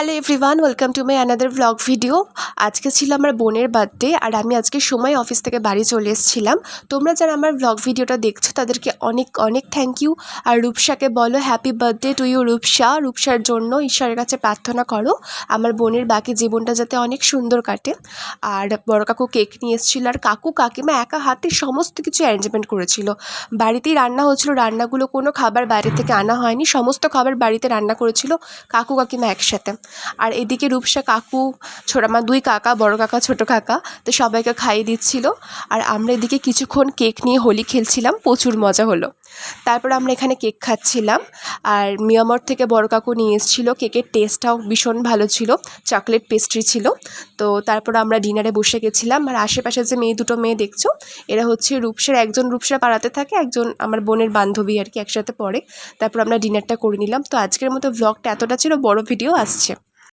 Hello everyone, welcome to my another blog video. আজকে ছিল আমার বোনের বার্থডে আর আমি আজকে সময় অফিস থেকে বাড়ি চলে এসেছিলাম। তোমরা যারা আমার ব্লগ ভিডিওটা দেখছো তাদেরকে অনেক অনেক থ্যাংক ইউ। আর রূপসাকে বলো happy birthday to you Rupsa. রূপসার জন্য ঈশ্বরের কাছে প্রার্থনা করো আমার বোনের বাকি জীবনটা যাতে অনেক সুন্দর কাটে। আর বড় কাকু কেক নিয়ে এসেছিলো আর কাকু কাকিমা একা হাতে সমস্ত কিছু অ্যারেঞ্জমেন্ট করেছিল। বাড়িতেই রান্না হচ্ছিল, রান্নাগুলো কোনো খাবার বাইরে থেকে আনা হয়নি, সমস্ত খাবার বাড়িতে রান্না করেছিল কাকু কাকিমা একসাথে। আর এদিকে রূপসা কাকু আমার দুই কাকা, বড় কাকা ছোটো কাকা, তো সবাইকে খাইয়ে দিচ্ছিল। আর আমরা এদিকে কিছুক্ষণ কেক নিয়ে হোলি খেলছিলাম, প্রচুর মজা হলো। তারপর আমরা এখানে কেক খাচ্ছিলাম। আর মিয়ামর থেকে বড় কাকু নিয়ে এসেছিলো, কেকের টেস্টটাও ভীষণ ভালো ছিল, চকলেট পেস্ট্রি ছিল। তো তারপর আমরা ডিনারে বসে গেছিলাম। আর আশেপাশে যে দুটো মেয়ে দেখছো, এরা হচ্ছে রূপসার, একজন রূপসা পাড়াতে থাকে, একজন আমার বোনের বান্ধবী আর কি, একসাথে পড়ে। তারপর আমরা ডিনারটা করে নিলাম। তো আজকের মতো ব্লগটা এতটা ছিল, বড় ভিডিও আসছে।